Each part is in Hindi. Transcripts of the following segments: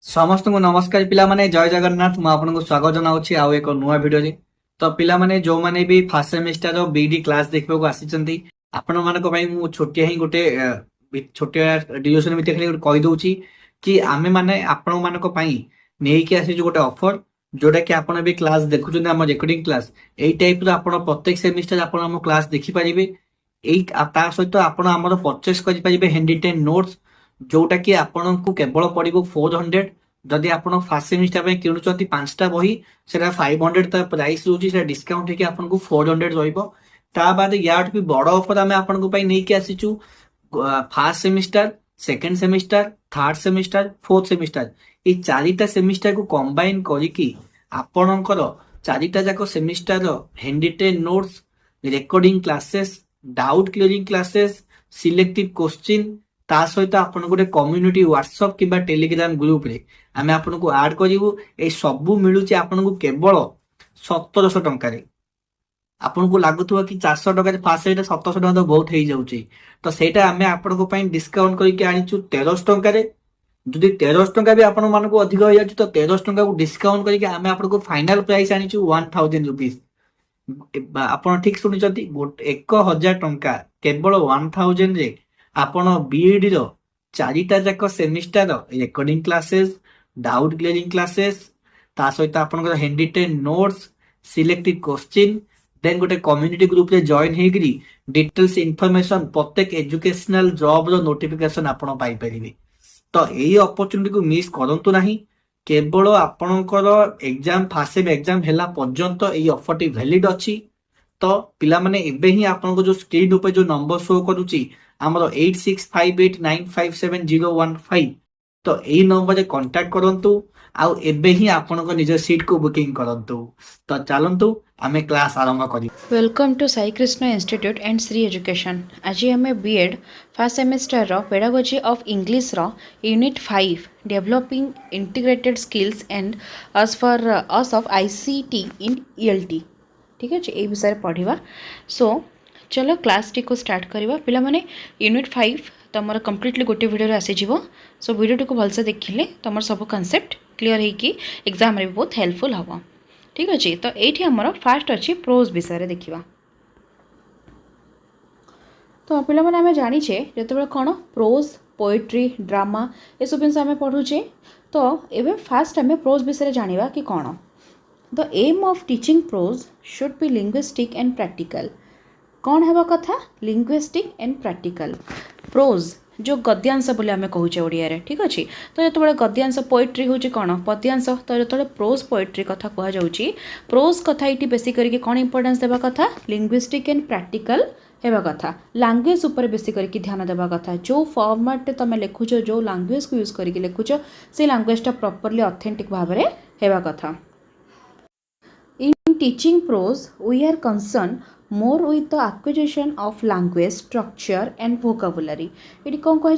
समस्त को नमस्कार पिला माने जय जगन्नाथ मु आपन को स्वागत जनाउछि आउ एक नुआ वीडियो रे। तो पिला माने जो माने भी फर्स्ट सेमेस्टर रो बीडी क्लास देखबो को आसिचंती आपन मानक पई मु छोटिया ही गोटे छोटिया डिस्कशन में खाली गोटे कहि दउछि कि आमे माने आपन मानक पई नेई के आसी गोटे ऑफर जोटा कि आपन भी क्लास देखुछन हम रिकॉर्डिंग क्लास एई टाइप रो आपन प्रत्येक सेमेस्टर आपन हम क्लास देखि परिबे। एई ता सहित आपन हमर परचेस करि परिबे हैंडी 10 नोट्स जोटा कि आपन को केवल पड़िबो 400। जदि आपण फर्स्ट सेमिस्टर पे किणुचंती 5टा बही सेटा 500 ता प्राइस रोची सेटा डिस्काउंट हेके आपन को 400 रहइबो। ता बाद याट भी बड़ ऑफर आमे आपन को पई नै के आसीचू first semester second semester third semester fourth semester ए चारिटा सेमिस्टर को कंबाइन करी कि आपनकर चारिटा जाको सेमिस्टर रो handy 10 notes recording classes doubt clearing classes selected question ता सहित आपन गोटे कम्युनिटी व्हाट्सएप किबा टेलीग्राम ग्रुप रे आमे आपन को ऐड करिवु। ए सबु मिलुची आपन को केवल 1700 टंका रे। आपन को लागुथुवा कि 400 टंका रे फास्ट एटा 1700 टंका तो बहुत हेई जाउची। तो सेटा आमे आपन को पई डिस्काउंट करि के आनिचु 1300 टंका रे। जदि 1300 टंका भी आपन मान को अधिक हो जाउची तो 1300 टंका को डिस्काउंट करि के आमे आपन को फाइनल प्राइस आनिचु 1000 रुपीस। आपन ठीक सुनिचंती 1000 टंका केवल 1000 रे आपण बीएडी रो चारिटा जाक semester recording classes doubt clearing classes ता सहित आपन हैंडी 10 नोट्स सिलेक्टेड क्वेश्चन देन गोटे कम्युनिटी ग्रुप रे जॉइन हेगिरी डिटेल्स इन्फॉर्मेशन प्रत्येक एजुकेशनल जॉब रो नोटिफिकेशन आपण पाई परिबे। तो एई अपॉर्चुनिटी को मिस करंतु नाही। केवल आपनकर एग्जाम फर्स्ट सेम एग्जाम हेला पर्यंत एई ऑफर टी वैलिड अछि। तो पिला माने एबे ही आपन को जो स्क्रीन ऊपर जो नंबर शो करूची हमरो 8658957015 तो एई नंबर रे कांटेक्ट करंतु आउ एबे ही आपन को निज सीट को बुकिंग करंतु। तो चलंतु आमे क्लास आरंभ करी। Welcome to Sai Krishna institute and Shri education. आज आम बीएड फर्स्ट सेमेस्टर रो पेडागोजी ऑफ इंग्लिश रो unit 5 developing integrated skills and use for use of ICT in ELT ठीक है ये विषय पढ़ा। सो चलो क्लास टी को स्टार्ट करवा। पिला माने यूनिट 5 तुम कंप्लीटली गोटे वीडियो आसीज। सो वीडियो को भलसे देखिले तुम सब कॉन्सेप्ट क्लीयर होगी एग्जाम रे भी बहुत हेल्पफुल हम ठीक अच्छे। तो ये आमर फास्ट अच्छी प्रोज विषय देखा। तो पिला माने आमे जानिछे जेतेबेले कोन प्रोज पोएट्री ड्रामा ये सब जिन आमे पढ़ुचे। तो एबे फास्ट आमे प्रोज विषय जानिबा कि कोन the aim of teaching prose should be linguistic and practical. कौन है कथा लिंग्विस्टिक एंड प्रैक्टिकल। प्रोज जो गद्यांश बोले आमे कहूचे ओडिया रे ठीक अच्छे। तो जो गद्यांश पोएट्री हूँ कौन पद्यांश तो जो प्रोज पोएट्री कथा कह जाऊँगी प्रोज कथा ये बेसी करके कौन इंपोर्टेंस देवा कथा लिंग्विस्टिक एंड प्रैक्टिकल हेबा कथा लैंग्वेज उपर बेसी करके ध्यान देवा कथा। जो फॉर्मेट तुम लिखुच जो लैंग्वेज को यूज करके लिखुच से लैंग्वेजटा प्रॉपर्ली ऑथेंटिक भाव में हेबा कथा। In teaching prose we are concern more with the acquisition of language structure and vocabulary. ये कौन कह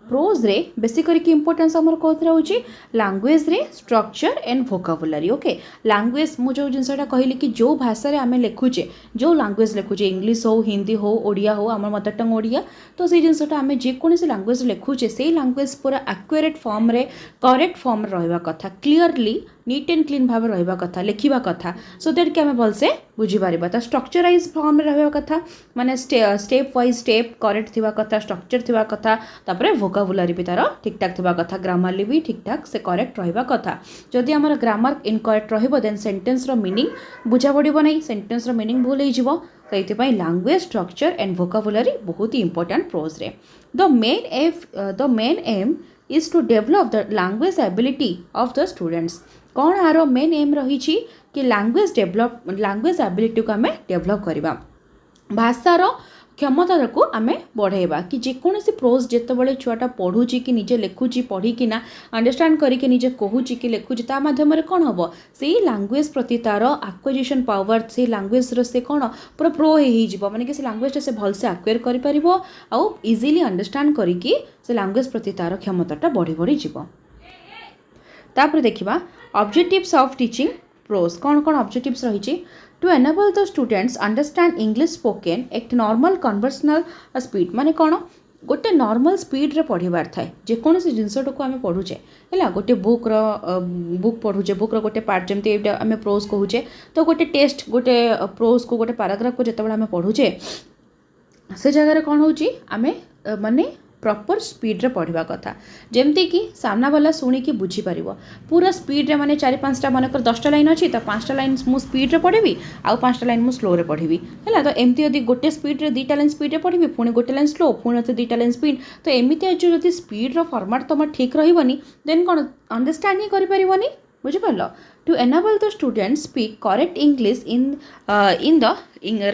प्रोज रे बेसी करके इंपोर्टेंस आमर कौन रोचे लैंग्वेज रे structure and vocabulary. Okay language मु जो जिनसा कहली कि जो भाषा रे आमे लिखुचे जो लैंग्वेज लिखुचे इंग्लिश हो हिंदी हो ओडिया हो आम मदर टंग ओडिया तो से जिनसा आमे जेकोसी लैंग्वेज लिखुचे से लैंग्वेज पूरा एक्यूरेट फॉर्म रे करेक्ट फॉर्म रहा कथा क्लीयरली नीट एंड क्लीन भाव रहा कथा लिखा कथा सो दैट कि आम भलसे बुझीपार। तो स्ट्रक्चराइज फॉर्म रहा कथा माने स्टेप वाइज स्टेप करेक्ट थिबा कथा स्ट्रक्चर थिबा कथा तापरे वोकाबुलरी भी तार ठीक ठाक थिबा कथा ग्रामरली भी ठीक ठाक से करेक्ट रहा कथा। जदि आमर ग्रामर इनकरेक्ट रहिबो देन सेंटेंस रो मीनिंग बुझा पड़िबो नै सेंटेंस रो मीनिंग भूल हो जिवो। तो ये लैंग्वेज स्ट्रक्चर एंड वोकाबुलरी बहुत ही इंपोर्टेंट प्रोज रे। The main aim is to develop the language ability of the students. कौन आर मेन एम रही कि लैंग्वेज एबिलिटी को आम डेभलप करवा भाषार क्षमता को आम बढ़ेबा कि जेकोसी प्रोज जितेबाला छुआटा पढ़ुची कि निजे लिखुची पढ़िकिना अंडरस्टांड करके निजे कहूची कि लिखुची ता माध्यम कौन हम से लैंग्वेज प्रति तार एक्विजिशन पावर से लैंग्वेज से कौन पूरा प्रो हो माने कि से लैंग्वेज से भलसे एक्वायर कर आउ इजिली अंडरस्टांड करके से लैंग्वेज प्रति तार क्षमताटा बढ़ी बढ़ी जीव। तापर देखिबा ऑब्जेक्टिव्स ऑफ टीचिंग प्रोज कौन कौन ऑब्जेक्टिव्स रही to enable the students understand English spoken at normal conversational speed माने कौन गोटे नॉर्मल स्पीड रे पढ़िबार थाए जेकोसी जिनसटा को आम पढ़ुचे है गोटे बुक पढ़ुचे बुक्र गोटे पार्ट जमती आम प्रोज कहूचे तो गोटे टेस्ट गोटे प्रोज को गोटे पैराग्राफ को जिते आम पढ़ुचे से जगह कौन हो आम माने प्रॉपर स्पीड रे पढ़ा कथा जमती कि सामना वाला शुणिकी बुझीपर पूरा स्पीड रे माने 4-5टा मनकर 10टा लाइन अच्छी तो 5टा लाइन मु स्पीड रे पढ़ी आउ 5टा लाइन मु स्लो रे पढ़ी है तो एमती यदि गोटे स्पीड रे 2टा लाइन स्पीड रे पढ़ी पुणी गोटे लाइन स्लो पुणी 2टा लाइन स्पीड तो एमती जो स्पीड रो फॉर्मेट तुम ठीक रही देन कौन अंडरस्टैंड ही करें बुझिपार to enable the student speak correct English in the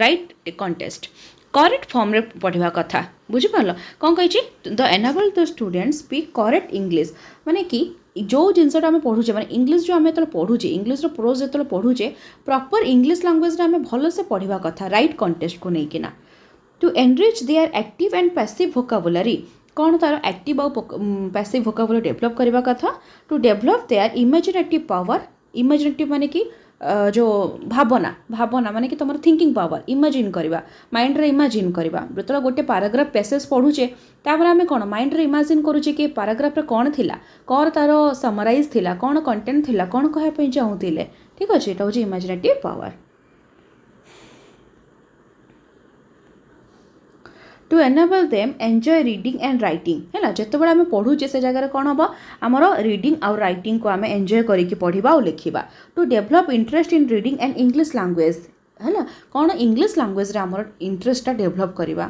right context correct form रे पढ़ा कथा बुझिपार कौन कही the enable the student speak correct English माने कि जो जिनसटा आम पढ़ुचे माने इंग्लिश जो आम जो पढ़ुचे इंग्लिश प्रोज जो पढ़ुचे प्रॉपर इंग्लिश लैंग्वेज आम भल से पढ़ा कथा राइट कॉन्टेस्ट को लेकिना to enrich their active and passive vocabulary कौन तार एक्टिव और पैसिव वोकाबुलरी डेभलप करवा कथा to develop their imaginative power imaginative माने कि जो भावना भावना माने कि तुम थिंकिंग पावर इमेजिन करवा माइंड रे इमेजिन करवा जो गोटे पैराग्राफ पैसेज पढ़ुचे तापर आम कौन माइंड रे इमेजिन करुचे कि पैराग्राफ रे कौन थिला कौन तार समराइज थिला कौन कंटेंट थिला कौन कहया चाहूले ठीक अच्छे ये हूँ imaginative power to enable them enjoy reading and writing है जिते बड़े आम पढ़ुचे से जगह कौन हम आमर रीडिंग आउ राइटिंग को आम एंजॉय करके पढ़ा और लिखा to develop interest in reading and English language है कौन इंग्लिश लैंग्वेज रे आमर इंटरेस्टा डेभलप करवा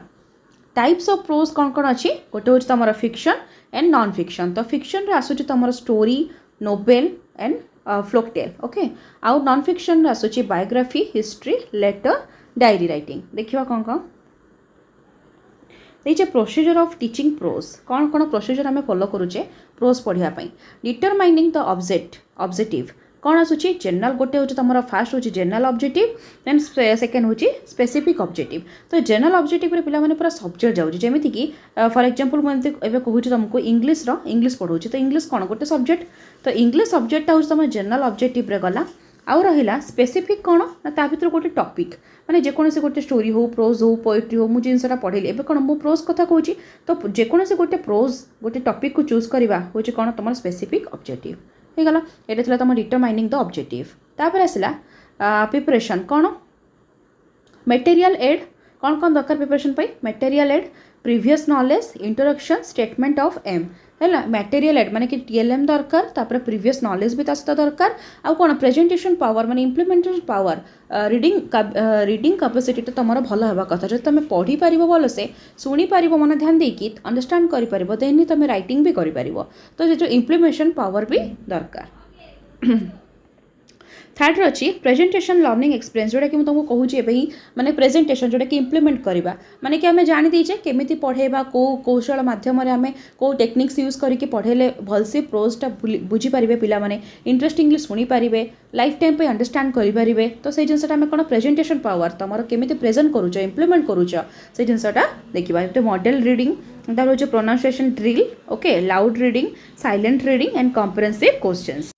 टाइप्स ऑफ प्रोज कौन कौन अच्छी गोटे हूँ तुम फिक्शन एंड नॉन फिक्शन तो फिक्शन रे आसूची तुम story novel and folk tale okay आउ नॉन फिक्शन रे आसूची biography history letter diary writing देखिए कौन कौन देखिए प्रोसीजर ऑफ टीचिंग प्रोज कौन कौन प्रोसीजर आम फॉलो करुचे प्रोज पढ़ापी डिटरमाइनिंग द ऑब्जेक्टिव कौन आसूची जनरल गोटे हूँ तुम फास्ट हूँ जनरल ऑब्जेक्टिव देन सेकेंड हूँ स्पेसिफिक ऑब्जेक्टिव तो जनरल ऑब्जेक्टिव रे पिला माने पूरा सब्जेक्ट जाऊँगी जमीती कि फॉर एग्जांपल मुझे कहूँ तुमको इंग्लिश पढ़ाऊँ तो इंग्लिश कौन गोटे सब्जेक्ट तो इंग्लिश सब्जेक्टा हूँ तुम जनरल ऑब्जेक्टिव रे गला आउ रहा स्पेसिफिक कौन ना ता भीतर गोटे टॉपिक माने जेकोसी गोटे स्टोरी हो प्रोज हो पोएट्री हो मुझे जिनसा पढ़ेली एवं कौन मु प्रोज कथा कहूँ तो जेकोसी गोटे प्रोज गोटे टॉपिक को चूज करवा हूँ कौन तुम स्पेसिफिक ऑब्जेक्टिव हो गला ये तुम डिटरमाइनिंग द ऑब्जेक्टिव तापर आसला प्रिपरेशन कौन मटेरियल एड कौन कौन दरकार प्रिपरेशन पाई material aid previous knowledge introduction statement of aim है मटेरियल एड माने कि टीएलएम दरकार तापर प्रीवियस नॉलेज भी तासता दरकार आउ कौन प्रेजेंटेशन पावर माने इम्प्लीमेंटेशन पावर रीडिंग कैपेसिटी तो तुम भल होगा कथा जो तुम पढ़ी पार भल से शुणी पार मन ध्यान देकी अंडरस्टैंड कर देन तुम राइटिंग भी कर तो जो इम्प्लीमेंटेशन पावर भी दरकार थर्ड अच्छी प्रेजेंटेशन लर्निंग एक्सपीरियंस जोटा कि तुमको कहूँ ही माने प्रेजेंटेशन जोटा कि इम्प्लीमेंट करवा माने कि आम जानी दीचे केमिति पढ़ेबा को कौशल माध्यम आम को टेक्निक्स यूज करके पढ़ेले भलसे प्रोजटा बुझीपारे पिला माने इंटरेस्टिंगली शुणी पारे लाइफ टाइम पे अंडरस्टैंड करें तो से जिनसा आम कौन प्रेजेंटेशन पावर तुम केमिति प्रेजेंट करुच इम्प्लीमेंट करुच से जिनसा देखा मॉडल रीडिंग तार हूँ pronunciation drill okay loud reading silent reading and comprehensive questions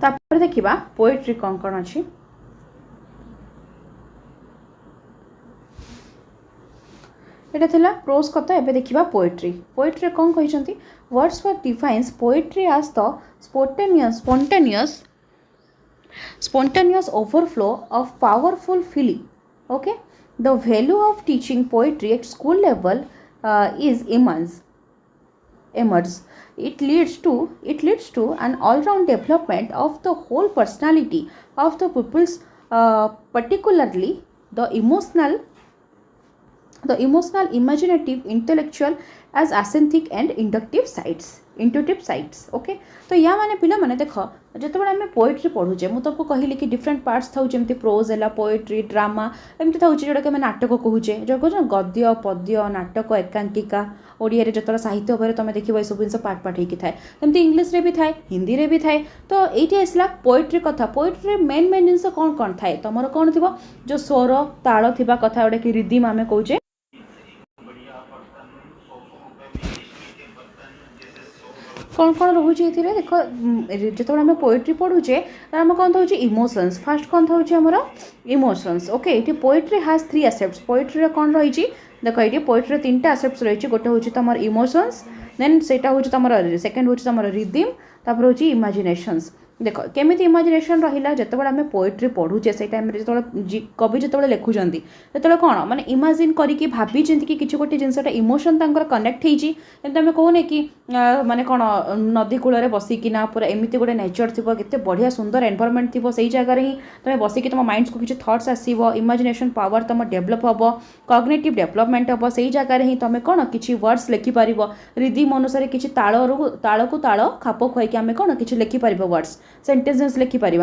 तापर देखिबा पोएट्री कौन कौन अच्छी एटा थिला प्रोज कथा एबे देखिबा पोएट्री पोएट्री कौन कहिसंती Wordsworth defines poetry as the spontaneous overflow of powerful feeling okay the value of teaching poetry at school level is immense it leads to an all-round development of the whole personality of the pupils particularly the emotional imaginative intellectual as aesthetic and intuitive sides okay तो या माने पिला माने देख जिते बड़े आम पोएट्री पढ़ुचे मुझे तुमको कहली कि डिफरेंट पार्ट्स था जमी प्रोज है पोएट्री ड्रामा एमती था जोटा कि नाटक कहूचे जो कह गद्य पद्य नाटक एकांकिका ओडिया जो साहित्य भाव तुम देख ये सब जिन पार्ट पार्ट होती थाए एमती इंग्लीश रे भी थाए हिंदी रे भी थाए तो ये आसला पोएट्री कथा पोएट्री मेन जिन कौन कौन थाए तुम कौन थी जो स्वर ताल थी कथा जोटा कि रिदिम आम कौचे कौन कौन रोचे ये देख जो आम पोएट्री पढ़ुचे तो आम कौन था इमोशंस फर्स्ट कौन था आमर इमोशंस ओके ये पोएट्री हैज 3 एसेप्ट्स पोएट्री कौन रही देख ये पोएट्री 3टा एसेप्ट्स रही गोटे हूँ तुम इमोशंस देन सेटा हूँ तुम सेकेंड हूँ तुम रिदम तापर हूँ इमेजिनेशंस देख केमी इमेजिनेशन रहा जिते आम पोएट्री पढ़ुचे से टाइम जो कवि जो लिखुंट जो कौन माने इमाजिन करके भाभी कि किसी गोटे जिनसटा इमोशन कनेक्ट होती आम कहने कि माने कौन नदी कूल बसिकिना पूरा एमती गोटे नेचर थी केते बढ़िया सुंदर एनवायरनमेंट थी से जगार ही तुम बसिक तुम माइंड को किसी थट्स आसो इमेजिनेशन पावर तुम डेभलप हम कॉग्निटिव डेभलपमेंट हम से जगार ही तुम कौन किसी वर्ड्स लिखिपार रिदम अनुसार किसी ताल को ताल खाप खुआई आम कौन किसी लिखिपार वर्ड्स सेंटेंसेस लिखिपार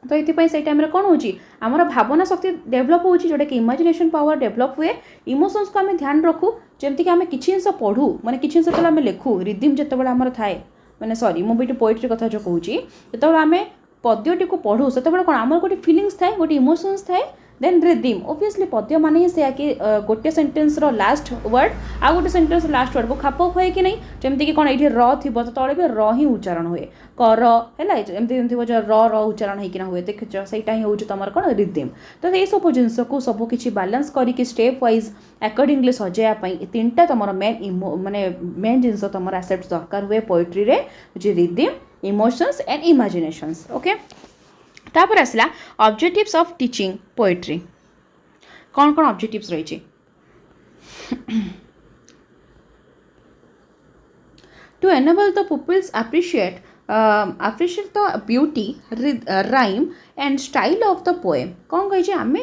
तो ये से टाइम कौन हो आमर भावना शक्ति डेभलप हो जोटा कि इमेजिनेशन पावर डेभलप हुए इमोशंस को आम ध्यान रखू जमती कि आम किसी जिन पढ़ू माने किसी जिन जो लिखू रिदम जिते आमर थाए मैंने सॉरी मुझे पोएट्री कथा जो कहूँ जो आम पद्यटी को पढ़ू से कौन आमर गोटे फीलिंग्स थाए गोटे इमोशंस थाए देन रिदम ओबियसली पद्य माने ही से कि गोटे सेंटेंस रो लास्ट वर्ड आ गोटे सेंटेंस लास्ट वर्ड को खाप खुए कि नहीं जमती कि कौन ये र थी तो तले भी र ही उच्चारण हुए कर है एमती जो र उच्चारण होना हुए देखिच सहीटा ही हूँ तुम कौन रिदम तो ये सब जिनस को सब किसी बालांस करके स्टेप वाइज अकॉर्डिंगली सजायापी 3टा तुम मेन माने मेन जिनस तुम एसेप्ट्स दरकार हुए पोएट्री रे rhythm emotions and imaginations okay तापर आसला ऑब्जेक्टिव्स ऑफ टीचिंग पोएट्री कौन कौन ऑब्जेक्टिव्स रही to enable the peoples appreciate the beauty rhyme and style of the poem कौन कही आम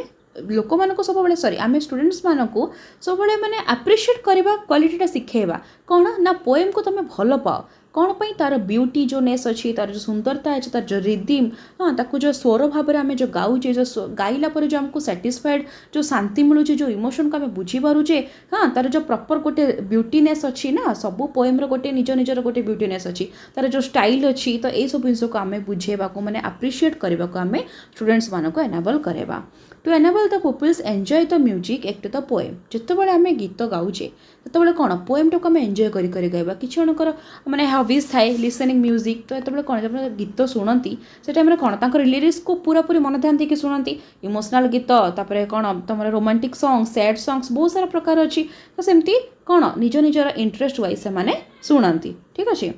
लोक मान सब सॉरी आम स्टूडेंट्स मान को सब मैंने अप्रिशिएट करवा क्वालिटीटा शिखेबा कौन ना पोएम को तुम भल पाओ कौन पाई तार ब्यूटी जो नेस अच्छी तार जो सुंदरता अच्छी तार जो रिदम हाँ ताकू जो स्वर भाव में आम जो गाऊे जो गाइला पर जो आमको सैटिस्फाइड जो शांति मिलूँ जो इमोशन को आम बुझीपारे हाँ तार जो प्रॉपर गोटे ब्यूटीनेस अच्छी ना सब पोएम गोटे निज निजर गोटे ब्यूटीनेस अच्छी तार जो स्टाइल अच्छी तो यही सब जिन को आम बुझेबा मैंने अप्रिशिएट करने को आम स्टूडेंट्स मान को एनेबल करवा to enable the peoples enjoy the music act the poem जितेबाला आम गीत गाऊे तो कौन पोएम टाक आम एंजॉय कर गाइबा किसी जनकर माने हॉबीज थाए लिसनिंग म्यूजिक तो ये कौन जब गीत शुणती से टाइम कौन लिरिक्स को पूरा पूरी मन ध्यान देके शुणती इमोशनल गीत तापर कौन तुम रोमांटिक सॉन्ग सैड सॉन्ग्स बहुत सारा प्रकार अच्छी तो सेमती कौन निज निजर इंटरेस्ट वाइज से शुणती ठीक अच्छे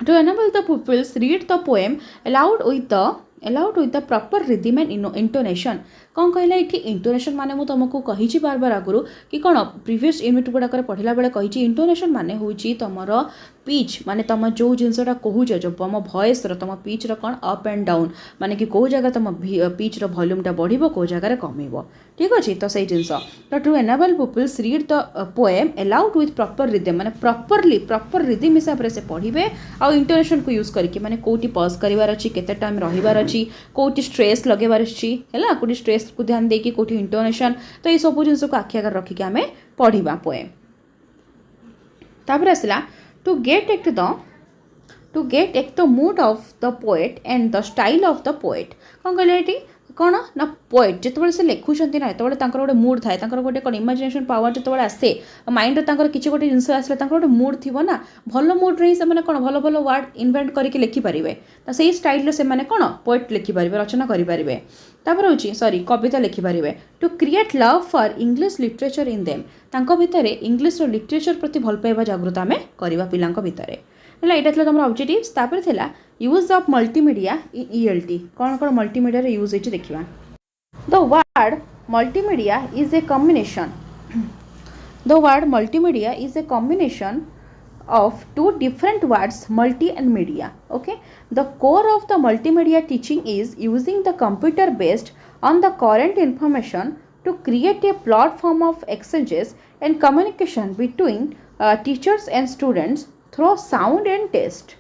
to enable the peoples read the poem aloud with the proper rhythm and intonation कौन कहला ये इंटोनेशन माने मुझे तुमको कही बार बार आगु कि कौन प्रीवियस यूनिट गुड़ाक पढ़ला बेले कही इंटोनेशन माने हूँ तुमर पिच माने तुम जो जिनसा कहूच जो तुम वॉइस तुम पिच कौन अप एंड डाउन माने कि कौ जगह तुम पिच वॉल्यूमटा बढ़ो कौ जगह कम ठीक अच्छे तो सही जिनस तो to enable peoples read the poem aloud with proper rhythm माने प्रॉपर रिदम हिसाब से पढ़े आउ इंटोनेशन को यूज करके माने कोटी पॉज करार अच्छी केते टाइम रहिबार अच्छी कोटी स्ट्रेस लगेबार अच्छी है कोटी स्ट्रेस को ध्यान देकी कोटी इंटोनेशन तो ये सब जिन को आखि आगे रखिक आम पढ़ा पोएम तापर आसला to get the mood of the poet and the style of the poet कौन कहले ये कौन ना पोएट जिते से लिखुंट ना जो गोटे मूड थाए गोटे कौन इमेजिनेशन पावर जो आसे माइंड किसी गोटे जिन आसे गोटे मूड थी ना भल मूड रे ही कौन भल भल वर्ड इन्वेंट करके लिखिपारे तो से स्टाइल से कौन पोएट लिखिपारे रचना करेंगे तापर हूँ सॉरी कविता लिखिपारे to create love for English literature in them भितर इंग्लिश लिटरेचर प्रति भल पाइबा जागृत आम करवा पिला भितर है यहाँ तुम ऑब्जेक्टिव्स तापर थिला use of multimedia in ELT कौन कौन मल्टीमीडिया रे यूज होती देखा the word multimedia is a combination of two different words multi and media. Okay, the core of the multimedia teaching is using the computer based on the current information to create a platform of exchanges and communication between teachers and students through sound and taste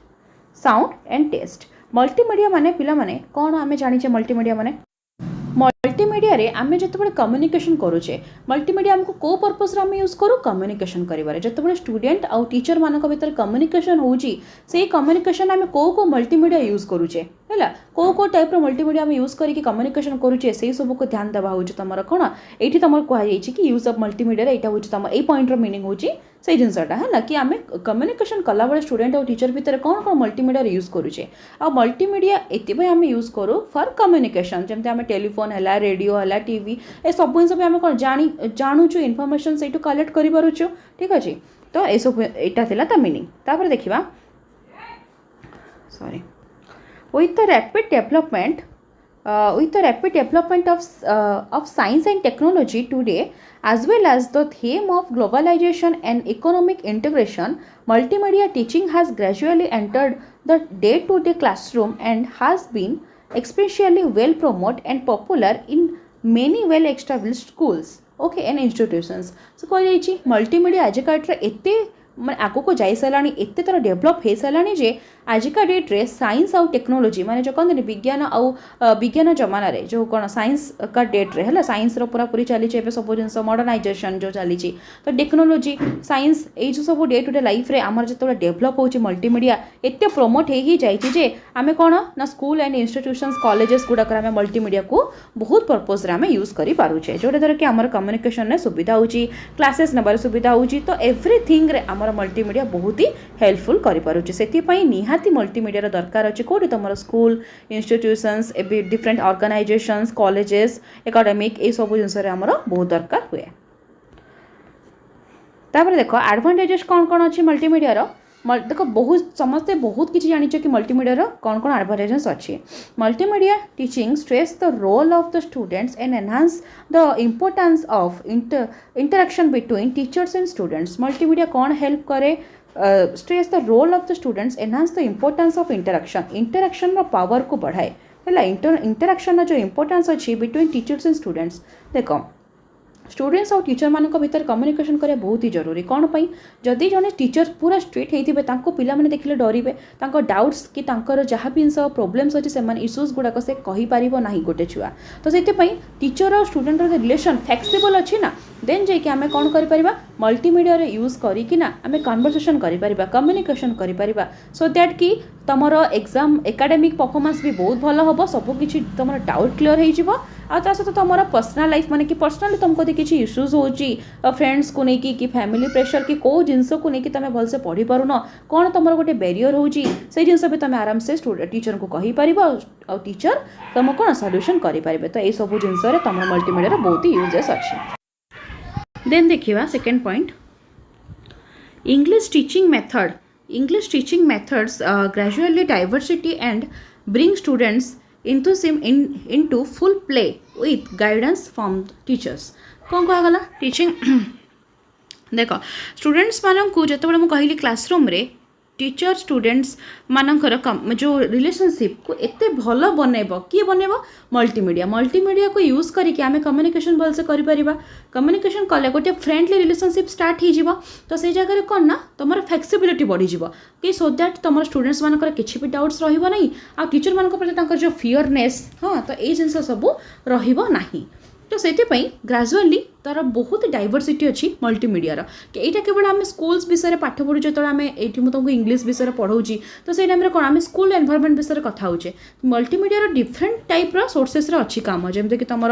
multimedia माने पिला माने कौन आमे जानिचे multimedia माने मल्टीमीडिया रे आमे जतबे कम्युनिकेशन करूचे मल्टीमीडिया हमको को पर्पस रे आमे यूज करू कम्युनिकेशन करिवारे जतबे स्टूडेंट आउ टीचर मानक भीतर कम्युनिकेशन होउची से कम्युनिकेशन आमे को मल्टीमीडिया यूज करूचे हैला को टाइप रो मल्टीमीडिया आमे यूज करके कम्युनिकेशन करूचे से सब को ध्यान देबा होउची तमरा कोन एठी तमर कहै छी कि यूज ऑफ मल्टीमीडिया रे एटा होउची तम ए पॉइंट रो मीनिंग होउची से जिनसटा है कि आम कम्युनिकेशन कला बेले स्टूडेंट और टीचर भितर कौन कौन मल्टीमीडिया यूज करुचे आ मल्टीमीडिया एति आम यूज करूँ फॉर कम्युनिकेशन जमती आम टेलीफोन है रेडियो है टीवी ए सब जिन भी आम कौन जानूचु इनफॉरमेशन से कलेक्ट करूँ ठीक अच्छे तो ये सब यहाँ ता मीनिंग तापर देखा sorry with the rapid development of science and technology today as well as the theme of globalization and economic integration, multimedia teaching has gradually entered the day-to-day classroom and has been especially well promoted and popular in many well established schools okay and institutions. So कही multimedia आजिका एते माने आगो को जाई सारानी एते तरह डेवलप हो सारानी जे आजिका डेट रे साइंस आउ टेक्नोलोजी माने जो कहते विज्ञान आउ विज्ञान जमाना रे जो कौन साइंस का डेट रे है साइंस पूरा पूरी चली सब जिन मॉडर्नाइजेशन जो चली तो टेक्नोलोजी साइंस ये जो सब डे टू डे लाइफ रे आमर जो डेवलप हो मल्टीमीडिया एते प्रमोट हो जाए आम कौन ना स्कूल एंड इंस्टीट्यूशंस कॉलेजेस गुड़ाक आम मल्टीमीडिया को बहुत पर्पज रे आम यूज कर पारुचे जोटा द्वारा कि आमर कम्युनिकेशन में सुविधा होची क्लासेस नबार सुविधा होची तो एवरीथिंग रे आमर मल्टीमीडिया बहुत ही हेल्पफुल कर पारुचे सेति निहाती मल्टीमीडिया दरकार अच्छे कौटी तुम school institutions a different organisations colleges academic ये सब जिन आमर बहुत दरकार हुए तापर देख एडवांटेजेस कौन कौन अच्छी मल्टीमीडिया देख बहुत समस्ते बहुत किसी जानी कि मल्टीमीडिया कौन कौन एडवांटेजेस अच्छी multimedia teaching stress the role of the students and enhance the importance of interaction between teachers and students multimedia कौन हेल्प करे stress the role of the students enhance the importance of interaction power को बढ़ाए है इंटरेक्शन जो इम्पोर्टेंस अच्छी बिटवीन टीचर्स एंड स्टूडेंट्स देख स्टूडेंट्स और टीचर मान भर कम्युनिकेशन करा बहुत ही जरूरी कौन पाई जदि जड़े टीचर पूरा स्ट्रिक्ट होते पिला माने देखिले डरिवे डाउट्स कि जहाँ भी जिन प्रोब्लेम्स अच्छे से इश्यूज गुड़ाक से कहीपर ना गोटे छुआ तो से टीचर और स्टूडेंट रिलेशन फ्लेक्सिबल अच्छी ना देन जाकि आम कौन कर मल्टीमीडिया यूज करना आम कन्वर्सेशन कर कम्युनिकेशन कर सो दैट कि तुम एग्जाम एकेडमिक परफॉर्मेंस भी बहुत भल हम सबकि तुम डाउट क्लीयर हो सहित तुम पर्सनल लाइफ माने कि पर्सनली तुमको किसी इश्यूज हो फ्रेंड्स को लेकिन कि फैमिली प्रेशर कि कौ जिनस को लेकिन तुम भलसे पढ़ी पारुन कौन तुम गोटे बैरियर हो जिनस भी तुम आराम से टीचर को कहीपर और टीचर तुम कौन सल्यूशन करेंगे तो ये सब जिनस तुम मल्टीमीडिया बहुत ही यूजेस अच्छे देन देखा second point English teaching methods gradually diversity and bring students into full play with guidance from teachers कौन कहगला टीचिंग देख स्टूडेंट्स मानू जो मुझे कहली क्लासरूम रे टीचर स्टूडेंट्स मानकर जो रिलेशनशिप को एते भल बनैब किए बनैब मल्टीमीडिया को यूज करके आम कम्युनिकेशन भलसे कर कम्युनिकेशन कले गोटे फ्रेंडली रिलेशनशिप स्टार्ट हो तो से जगह कौन ना तुम फ्लेक्सिबिलिटी बढ़ीज कि सो दैट तुम स्टूडेंट्स मानकर किसी भी डाउट्स रही आ टीचर मान प्रति जो फियरनेस हाँ तो ये जिन सब रही तो से ग्राजुअली तार बहुत डाइवर्सिटी अच्छी मल्टीमीडिया कि यहाँ केवल आम स्कूल्स विषय पाठ पढ़ु जो आम ये तुमको इंग्लीश विषय पढ़ाऊँगी तो से टाइम कौन आम स्कूल एनवायरनमेंट विषय कथा होचे मल्टीमीडिया डिफरेंट टाइप्र सोर्सेस अच्छी कम जमीक तुम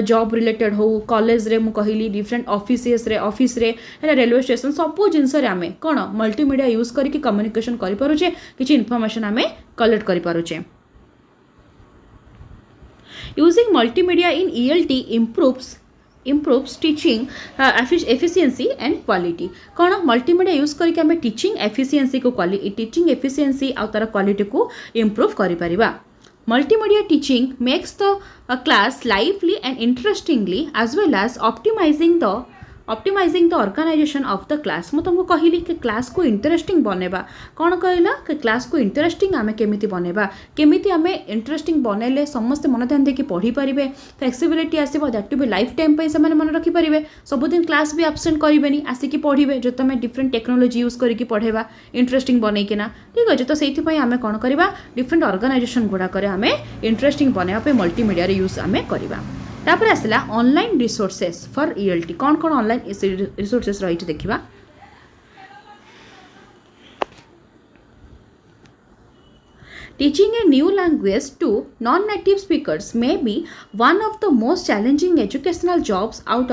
जॉब रिलेटेड हो कॉलेज रे कहली डिफरेंट ऑफिस रे रेलवे स्टेशन सब जिनस आम कौन मल्टीमीडिया यूज करके कम्युनिकेशन करें किसी इनफॉरमेशन आम कलेक्ट करें Using multimedia in ELT improves teaching efficiency and quality कौन मल्टीमीडिया यूज करके आम टीचिंग एफिशिएंसी को टीचिंग एफिशिएंसी आ तार क्वालिटी को इम्प्रूव करिपरिबा multimedia teaching makes the class lively and interestingly as well as optimising the organisation of the class मुझे तुमको कहली कि क्लास को इंटरेस्टिंग बनेबा कौन कहला कि क्लास को इंटरेस्टिंग आम केमिति बनेबा केमिति आम इंटरेस्टिंग बनैले समस्त मन ध्यान देकी पढ़ी पारिबे फ्लेक्सिबिलिटी आसीबो that to be life time पे से मन रखी पारिबे सबुदिन क्लास भी एब्सेंट करेंगे आसिकी पढ़े जो तुम डिफरेंट टेक्नोलोजी यूज करके पढ़ेबा इंटरेस्टिंग बनईकिना ठीक अच्छे तो से आम कौन करवा डिफरेंट ऑर्गेनाइजेशन गुड़ाक आम इंटरेस्टिंग बनवाई मल्टीमीडिया यूज आम करवा तापर आसला ऑनलाइन रिसोर्सेस फॉर ELT कौन कौन ऑनलाइन रिसोर्सेस रही देखा Teaching a new language to non-native speakers may be one of the most challenging educational jobs out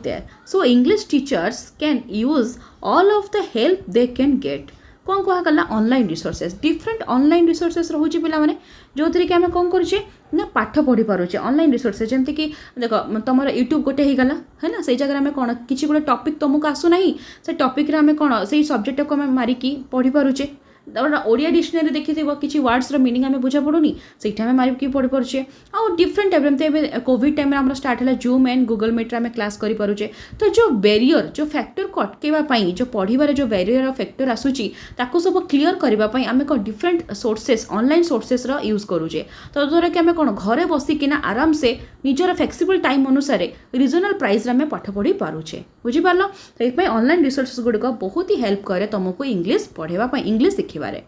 there. So English teachers can use all of the help they can get. कौन कहला online resources different online resources रोचे पिला माने जो थी कि आम कौन करुचे ना पाठ पढ़ी पारुचे ऑनलाइन रिसोर्सेस जमती कि देख तुम यूट्यूब गोटे हो गला है ना से जगह आम कौन किसी गोटे टॉपिक तुमको आसुना से टॉपिक रे आम कौन से सब्जेक्ट को आम मारिकी पढ़ी पारुचे ओडिया डिक्शनरी देखी किसी वर्ड्स मीनिंग आम बुझा पड़ूनी से मारिकी पढ़ी पारे आउ डिफरेंट टाइप एमती कोविड टाइम आम स्टार्ट है जूम एंड गूगल मीट आम क्लास करें तो जो बैरियर जो फैक्टर को अटकवाई जो पढ़ार जो बैरियर फैक्टर आसूची सब क्लीयर करने आम कौन different sources online sources use करुचे तो द्वारा कि आम कौन घरे बसिकिना आराम से निजर फ्लेक्सिबल टाइम अनुसार रिजनेबल प्राइस आम पाठ पढ़ी पारुचे बुझीपार तो ये ऑनलाइन रिसोर्सेस गुड़िक बहुत ही हेल्प करे तुमको इंग्लिश पढ़ाई English शिखबारे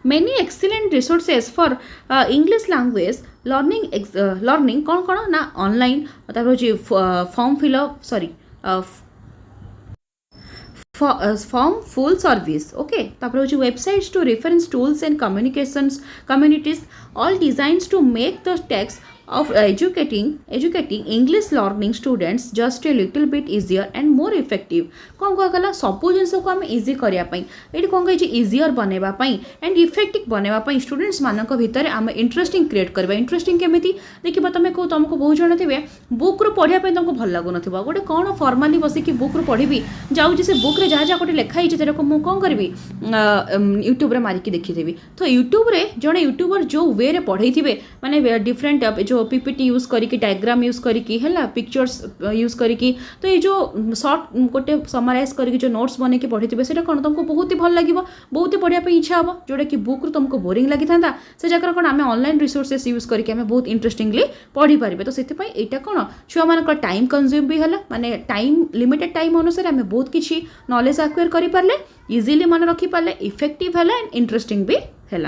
many excellent resources for English language learning कौन कौन ना online form fill up form full service okay तापर websites to reference tools and communities all designed to make the text of educating English learning students just a little bit easier and more effective कौन कहला सबू जिन को आम इजी करने ये कौन कही इजियर बनवाई एंड इफेक्टिव बनवाई स्टूडेंट्स मान भितर आम इंटरेस्टिंग क्रिएट करवा इंटरेस्टिंग केमी देखिए तुम कौ तुमको बहुत जन थे बुक रू पढ़ाई तुमको भल लगुन गोटे कौन फॉर्माली बसिकी बुक रू पढ़ी जाऊँगी से बुक रे जहाँ जहाँ गोटे लिखाई मुझे कौन करी यूट्यूब मारिकी देखीदेवी तो यूट्यूब जड़े यूट्यूबर जो वे पढ़े थे मैंने डिफरेंट जो पीपीटी यूज करके डायग्राम यूज करके है पिक्चर्स यूज करके तो ये जो शॉर्ट गोटे समराइज करके जो नोट्स बन के पढ़ी थे से कौन तुमको बहुत ही भल लगे बहुत ही पढ़ाई इच्छा हम जोटा कि बुक रू तुमको बोरिंग लगी था से जगह कौन आम ऑनलाइन रिसोर्सेस यूज करके आम बहुत इंटरेस्टिंगली पढ़ी पारे तो से यहाँ कौन छुआ मान टाइम कंज्यूम भी है माने टाइम लिमिटेड टाइम अनुसार आम बहुत किसी नॉलेज एक्वायर करें इजिली मन रखिपारे इफेक्टिव है एंड इंटरेस्टिंग भी है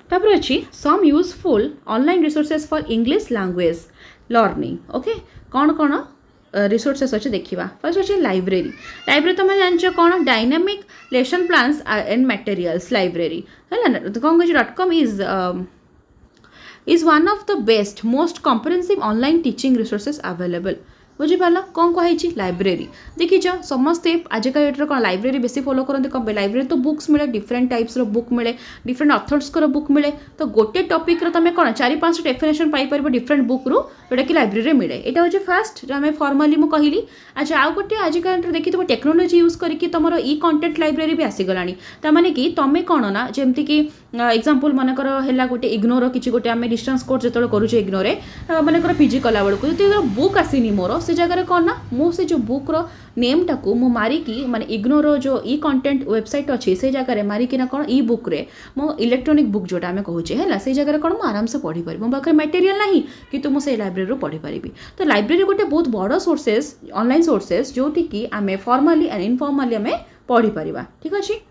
तापर अच्छी some useful online resources for English language learning okay कौन कौन रिसोर्सेस अच्छे देखा फर्स्ट अच्छे लाइब्रेरी तुम जान कौन dynamic lesson plans and materials library है कौन.com is one of the best most comprehensive online teaching resources available बुझीपार कौन कही लाइब्रेरी देखीच समस्ते आजिका डेट्रे कौन लाइब्रेरी बेसी फॉलो करते कौन लाइब्रेरी तो बुक्स मिले डिफरेंट टाइप्स बुक मिले डिफरेंट अथर्स बुक मिले तो गोटे टॉपिक तुम कौन 4-5 डेफिनेशन पाइपर डिफरेंट बुक रू जोटा कि लाइब्रेरी मिले यहाँ हूँ फास्ट जो आम फॉर्माली मुझे कहली अच्छा आउ गोटे आजिका देखी तुम टेक्नोलोजी यूज करके तुम ई कंटेंट लाइब्रेरी भी आसीगला ताने कि तुम्हें कौन ना जमती कि एग्जांपल मनकर है गोटे इग्नोर किसी गोटे आम डिस्टेंस कोर्स जो करुचे इग्नोर मनकर पीजी कला बेलू जो बुक आसनी मोर से जगह कौन ना मुझे जो बुक रो नेम टाकू मु मारिकी माने इग्नोर जो ई कंटेंट वेबसाइट अच्छी से जगह मारिकी ना कौन ई बुक रे मो इलेक्ट्रोनिक बुक जोटा आम कहूचे है से जगह कौन मुझे आराम से पढ़ी पारि मो पाखे मटेरियल ना कि मुझे लाइब्रेरी पढ़ी पारि तो लाइब्रेरी गोटे बहुत बड़ सोर्सेस ऑनलाइन सोर्सेस जो कि आम फॉर्माली एंड इनफॉर्माली आम पढ़ी पारिबा ठीक अच्छे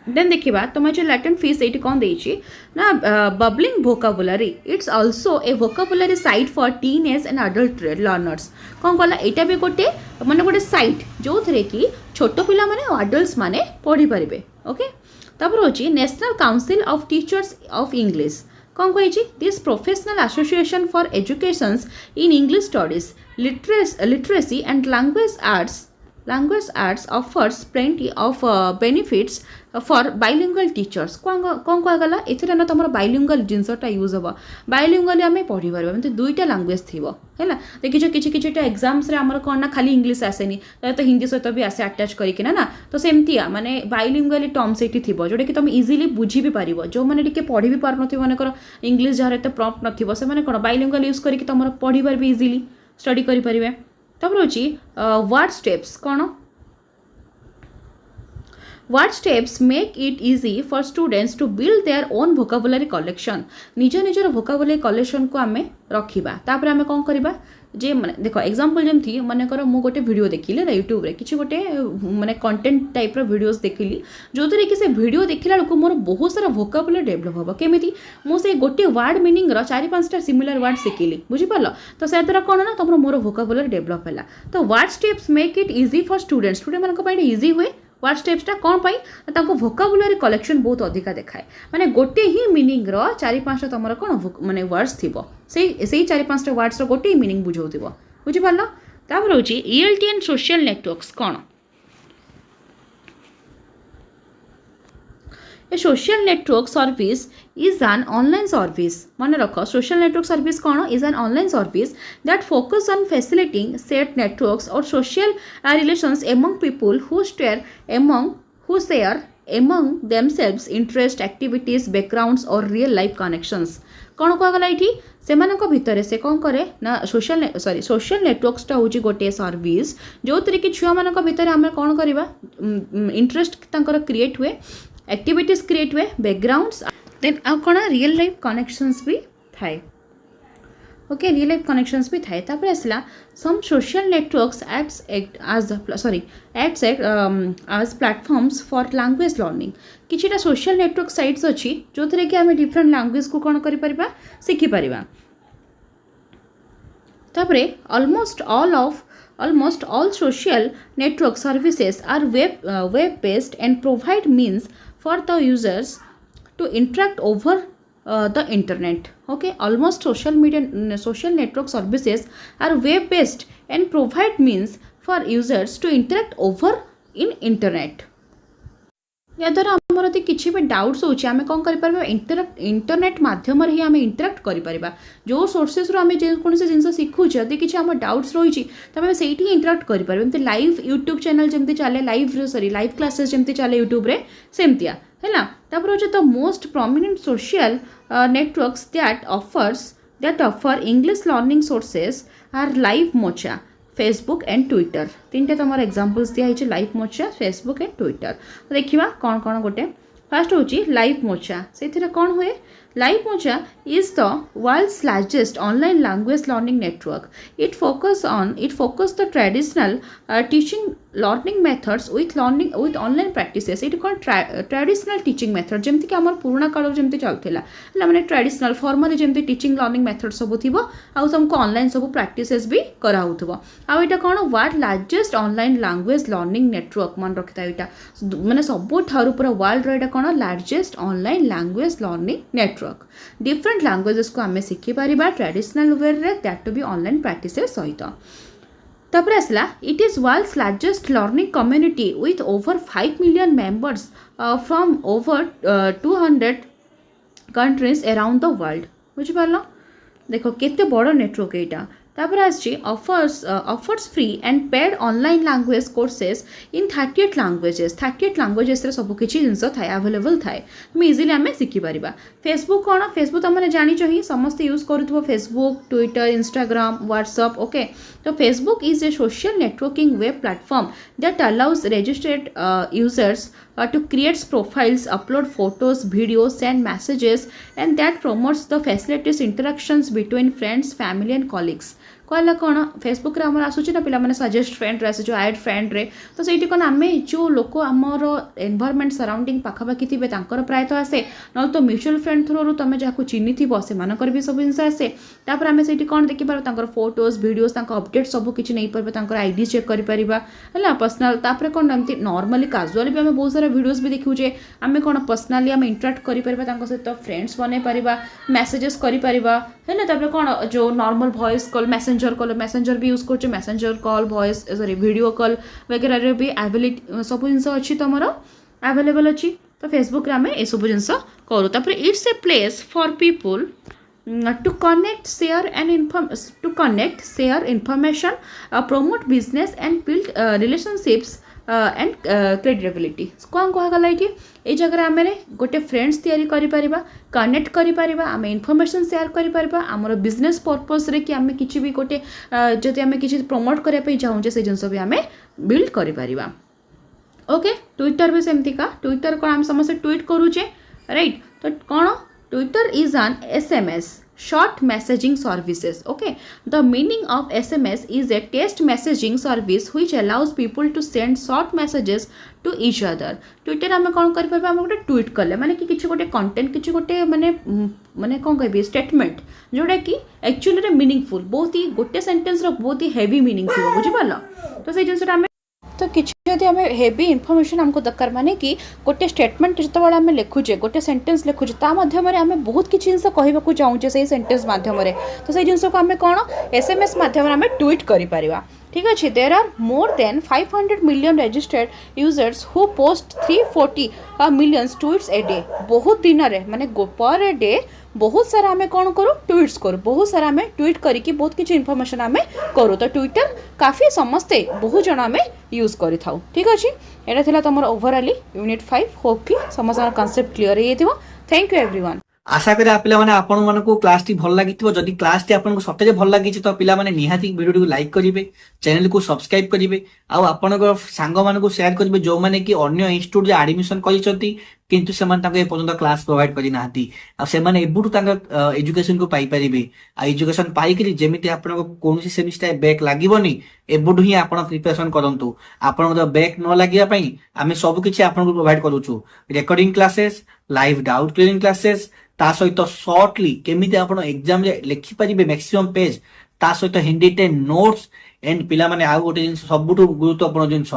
देन देखिबा तुम जो लैटिन फीस ये कौन देछि ना bubbling vocabulary it's also a vocabulary site for teenage and adult learners कौन कहला यहाँ भी गोटे माने गोटे साइट जो थे कि छोट पिला माने अडल्ट्स माने पढ़ी पारे ओके तापर होची national council of teachers of English कौन कही this professional association for educations in English studies literacy and language arts offers plenty of benefits for bilingual teachers कौन कहगला एथिरे ना तुम बाइलिंगुअल जिनसटा यूज हम बाइलिंगुअली आम पढ़ी पार दुईटा लैंग्वेज थी है देखिए किसी एग्जाम्स रे आमर कौन ना खाली इंग्लिश आसेनी तो हिंदी सहित भी आसे अटैच करके ना तो सेमती माने बाइलिंगुअली टर्म्स ये थी जोटा कि तुम इजिली बुझी भी पार जो मैंने टी पढ़ी भी पार मनकर इंग्लिश जहाँ एत प्रॉम्प्ट नथिबो से माने कौन बाइलिंगुअल यूज करके तुम पढ़ी पार भी इजिली स्टडी करें तापर होची व्हाट स्टेप्स कौन What steps make it easy for students to build their own vocabulary collection निज निजर vocabulary collection को आमे रखिबा तापर आमे कौन करिबा जे माने देखो एग्जांपल जमथी माने कर मु गोटे वीडियो देखिले ना यूट्यूब रे किछि गोटे माने कंटेंट टाइप रो वीडियोस देखिली जो थरे कि से वीडियो देखिला लोक मोर बहुत सारा वोकाबुलरी डेवलप होबो केमिति मु से गोटे वर्ड मीनिंग रो 4-5टा सिमिलर वर्ड शिखिली बुझि पालो तो से द्वारा कोन ना तमरो मोर वोकाबुलरी डेवलप हैला तो what steps make it easy for students मन को इजी हुए वर्ड स्टेप्सटा कौन पाई ताको वोकाबुलरी कलेक्शन बहुत अधिका देखाए माने गोटे ही मीनिंग रो 4-5टा तमरो कोन माने वर्ड्स थिबो से 4-5टा वर्ड्स रो गोटे मीनिंग बुझौथिबो बुझि पालो तापर होची ईएलटी एंड सोशल नेटवर्क्स कोन A social network service is an online service. मन रखो social network service कौन is an online service that focus on facilitating shared networks or social relations among people who share among themselves interest activities backgrounds or real life connections. कौन कहगला ये सेमानक भितर से कौन करे ना सोशल नेटवर्क्सटा हूँ गोटे सर्विस जो थी कि छुआ मानक भितर आम कौन करवा इंटरेस्ट तांकर क्रिएट हुए एक्टिविटीज क्रिएट हुए बैकग्राउंड्स देन आ कौन रियल लाइफ कनेक्शंस भी थाए ओके रियल लाइफ कनेक्शंस भी थाए तापर आसला some social networks acts as platforms for language learning किछिटा सोशल नेटवर्क साइट्स अच्छी जो थरे कि आम डिफरेंट लैंग्वेज को कौन करि परिबा शिखि परिबा तापरे almost all social network services are web based and provide means for the users to interact over the internet. Okay, almost social network services are web based and provide means for users to interact over in internet. या द्वारा आमर यदि किसी भी डाउट्स होची आमे कौन करि परबा इंटरनेट माध्यम रे ही आमे इंटरेक्ट करि परबा जो सोर्सेस रो आमे जे कोनसे जिंस सिखु छ यदि किसी आम डाउट्स रही तबे सेठी इंटरेक्ट करि परबा एमते लाइव यूट्यूब चैनल जेमते चले लाइव क्लासेस जेमते चले यूट्यूब रे सेमतिया हैला तापर होचे the most prominent social networks that offer English learning sources are Livemocha Facebook and Twitter 3टा तुम एग्जांपल्स दिखाई Livemocha Facebook and Twitter देखा कौन कौन गोटे फास्ट हूँ लाइव मोचा से कौन हुए Livemocha is the world's largest online language learning network it focus the traditional teaching learning methods with online practices ये कौन ट्रेडिशनल टीचिंग मेथड जमती कि आम पुराणा काल जमी चलता मैंने ट्रेडिशनल फॉर्मली जमी टीचिंग लर्निंग मेथड सब थी तुमको ऑनलाइन सब प्रैक्टिसेस भी कराउथबो आईटा कौन world largest online language learning network मन रखिता यहाँ मैंने सबुठ पूरा वर्ल्ड रो कौन largest online language learning network different languages को आम शिखिपर traditional way that to be online practices सहित तापर आसला it is world's largest learning community with over 5 million members from over 200 countries around the world बुझिपार देखो केते बड़ नेटवर्क यहाँ तापर आछि offers free and paid online language courses in 38 languages रे सब किछि जिंस थाए अवेलेबल थाए तुम इजिली आम शिखिपर फेसबुक कौन फेसबुक तुमने जानिछ ही समस्त यूज करूथबो Facebook Twitter Instagram WhatsApp okay तो Facebook is a social networking web platform that allows registered users to create profiles, upload photos, videos, send messages, and that promotes the facilities interactions between friends, family, and colleagues. कहला कौन फेसबुक रे आमर आसुची ना पिला माने सजेस्ट फ्रेंड रे आसुची ऐड फ्रेंड रे तो सेठी कोन आमे जो लोक आमर एनवायरनमेंट सराउंडिंग पाखापाखि थिबे तांकर प्रायतः आसे न तो म्यूचुअल फ्रेंड थ्रू तुम जाको चिन्हि थिबो से मानकर भी सब जिंस आसे तापर आमे सेठी कोन देखि पार तांकर फोटोज वीडियोस तांकर अपडेट सब किछि नै परबे तांकर आईडी चेक करि परिबा हला पर्सनल तापर कोन एमती नॉर्मली कैजुअली भी आमे बहुत सारा वीडियोस भी देखिउ जे आमे कोन पर्सनली आमे इंटरेक्ट करि परिबा तांकर सहित फ्रेंड्स बने परिबा मेसेजेस करि परिबा हैना तापर कोन जो नॉर्मल वॉइस कॉल मैसेंजर भी यूज कर messenger call voice sorry video call वगैरह भी अवेलेबल सब जिन अच्छी तुम अवेलेबल अच्छी तो फेसबुक आम ये सब जिन करूँ तापर it's a place for people to connect share information promote business and build relationships and credibility कौन कहगला ये जगह आम गोटे फ्रेंड्स तैयारी करिपरिबा कनेक्ट करिपरिबा आम इनफॉरमेशन शेयर करिपरिबा आमर बिजनेस पर्पस रे कि आम किछि भी गोटे जदि आम किछि प्रमोट करिया पे चाहूजे से जिनस भी आम बिल्ड करिपरिबा ओके ट्विटर भी सेमती का ट्विटर को आम समस्त ट्वीट करूचे राइट तो कौन Twitter is an SMS short messaging services. Okay, the meaning of SMS is a text messaging service which allows people to send short messages to each other. Twitter आम कौन कर आम गोटे ट्वीट कले माने कि किसी गोटे कंटेंट किसी गोटे माने माने कौन कह स्टेटमेंट जोटा कि एक्चुअली मीनिंगफुल बहुत ही गोटे सेंटेंस बहुत ही हेवी मीनिंग थी बुझिपार तो से जिनसा तो किसी जदि आम हेवी इनफर्मेशन आमको दरकार माने कि गोटे स्टेटमेंट जो आम लिखुचे गोटे सेंटेंस लिखुचे ता माध्यम आम बहुत किसी जिन कहवाक चाहूचे से सेंटेंस माध्यम तो से जिनस को आम कौन SMS माध्यम आम ट्वीट करें ठीक अच्छे there are more than 500 million registered users who post 340 million tweets a day बहुत दिन में माने पर डे बहुत सारा आम कौन करूँ ट्वीट्स करूँ बहुत सारा आम ट्वीट करके बहुत किसी इनफर्मेशन आम करूँ तो ट्विटर काफ़ी समस्ते बहुत जन आम यूज करि थाउ ठीक अच्छे यहाँ था तुम ओवरऑली यूनिट 5 होप कि समस्त कॉन्सेप्ट क्लियर हो थैंक यू एवरीवन आशा करा पिलामाने आपण मानकु क्लास टी भल लागिथिबो जदि क्लास टी आपनको सतेजे भल लागिछि तो पिलामाने निहाती वीडियो को लाइक करिवे चैनल को सब्सक्राइब करिवे आ आपनको सांग मानकु शेयर करिवे जो माने कि अन्य इंस्टीट्यूट जे एडमिशन करिसंती किंतु से माने ताके ए पर्यंत क्लास प्रोवाइड करि नाहंती आ से माने एबुटु तांका एजुकेशन को पाई परिबे आ एजुकेशन पाई करी जेमिति आपनको कोनोसी सेमिस्टर बैक लागिवनी एबुटु ही आपण प्रिपरेशन करंतु आपण तो बैक न लागिया पई आमे सब किछि आपनको प्रोवाइड करूछु recording classes live doubt clearing classes ता सहित शॉर्टली केमिति आपण एग्जाम रे लिखि परिबे मैक्सिमम पेज ता सहित हिंदी टे नोट्स एंड पिला माने आ गोटे जिंस सबुठु गुरुत्वपूर्ण जिंस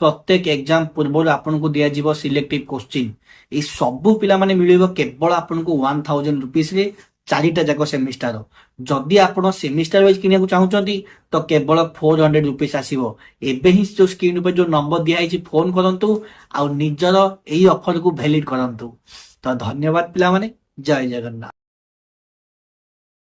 प्रत्येक एग्जाम पूर्व आपन को दिया जीवो सिलेक्टिव क्वेश्चन ए सबु पिला माने मिलिबो केवल आपन को 1000 रुपीस रे चारिटा जाक सेमिस्टर जदि आपण सेमिस्टर वाइज किनिया को चाहुचंती तो केवल 400 रुपीस आसीबो एबे ही जो स्क्रीन पे जो नंबर दिया है फोन करंतु आ निजर एई ऑफर को वैलिड करंतु तो धन्यवाद पिला माने जय जगन्नाथ।